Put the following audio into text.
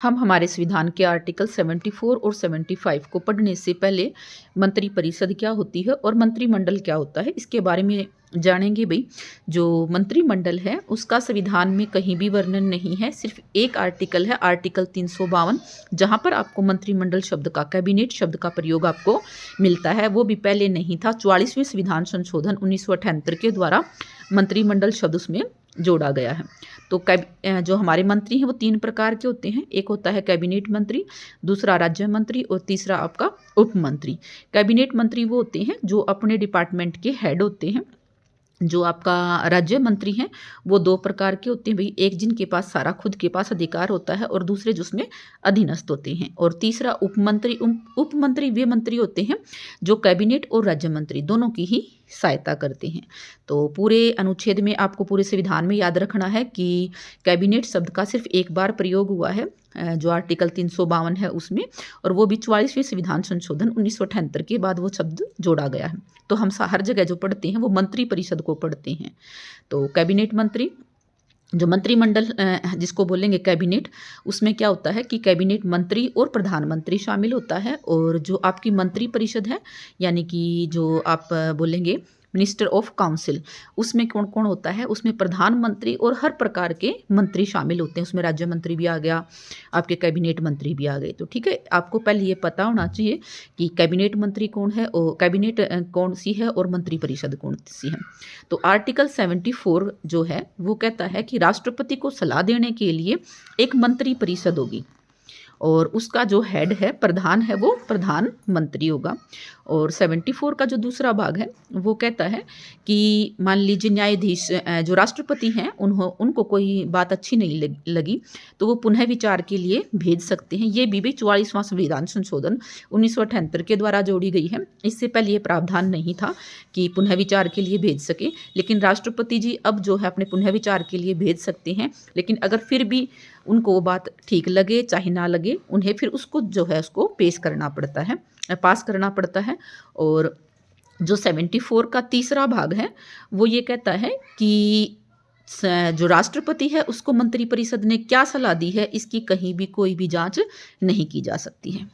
हम हमारे संविधान के आर्टिकल 74 और 75 को पढ़ने से पहले मंत्रिपरिषद क्या होती है और मंत्रिमंडल क्या होता है इसके बारे में जानेंगे भाई। जो मंत्रिमंडल है उसका संविधान में कहीं भी वर्णन नहीं है, सिर्फ एक आर्टिकल है, आर्टिकल 352, जहाँ पर आपको मंत्रिमंडल शब्द का, कैबिनेट शब्द का प्रयोग आपको मिलता है। वो भी पहले नहीं था, 44वें संविधान संशोधन 1978 के द्वारा मंत्रिमंडल शब्द उसमें जोड़ा गया है। तो जो हमारे मंत्री हैं वो 3 प्रकार के होते हैं। एक होता है कैबिनेट मंत्री, दूसरा राज्य मंत्री और तीसरा आपका उप मंत्री। कैबिनेट मंत्री वो होते हैं जो अपने डिपार्टमेंट के हेड होते हैं। जो आपका राज्य मंत्री हैं वो 2 प्रकार के होते हैं भाई, एक जिनके पास सारा खुद के पास अधिकार होता है और दूसरे जो उसमें अधीनस्थ होते हैं। और तीसरा उपमंत्री। उपमंत्री वे मंत्री होते हैं जो कैबिनेट और राज्य मंत्री दोनों की ही सहायता करते हैं। तो पूरे अनुच्छेद में आपको, पूरे संविधान में याद रखना है कि कैबिनेट शब्द का सिर्फ एक बार प्रयोग हुआ है, जो आर्टिकल 352 है उसमें, और वो भी 44वें संविधान संशोधन 1978 के बाद वो शब्द जोड़ा गया है। तो हम हर जगह जो पढ़ते हैं वो मंत्री परिषद को पढ़ते हैं। तो कैबिनेट मंत्री, जो मंत्रिमंडल जिसको बोलेंगे कैबिनेट, उसमें क्या होता है कि कैबिनेट मंत्री और प्रधानमंत्री शामिल होता है। और जो आपकी मंत्री परिषद है, यानी कि जो आप बोलेंगे मिनिस्टर ऑफ काउंसिल, उसमें कौन कौन होता है? उसमें प्रधानमंत्री और हर प्रकार के मंत्री शामिल होते हैं। उसमें राज्य मंत्री भी आ गया, आपके कैबिनेट मंत्री भी आ गए। तो ठीक है, आपको पहले ये पता होना चाहिए कि कैबिनेट मंत्री कौन है और कैबिनेट कौन सी है और मंत्री परिषद कौन सी है। तो आर्टिकल 74 जो है वो कहता है कि राष्ट्रपति को सलाह देने के लिए एक मंत्री परिषद होगी और उसका जो हेड है, प्रधान है, वो प्रधानमंत्री होगा। और 74 का जो दूसरा भाग है वो कहता है कि मान लीजिए न्यायाधीश जो राष्ट्रपति हैं उनको कोई बात अच्छी नहीं लगी तो वो पुनः विचार के लिए भेज सकते हैं। ये भी 44वां संविधान संशोधन 1978 के द्वारा जोड़ी गई है। इससे पहले ये प्रावधान नहीं था कि पुनः विचार के लिए भेज सके, लेकिन राष्ट्रपति जी अब जो है अपने पुनः विचार के लिए भेज सकते हैं। लेकिन अगर फिर भी उनको वो बात ठीक लगे चाहे ना लगे, उन्हें फिर उसको जो है उसको पेश करना पड़ता है, पास करना पड़ता है। और जो 74 का तीसरा भाग है वो ये कहता है कि जो राष्ट्रपति है उसको मंत्रिपरिषद ने क्या सलाह दी है इसकी कहीं भी कोई भी जांच नहीं की जा सकती है।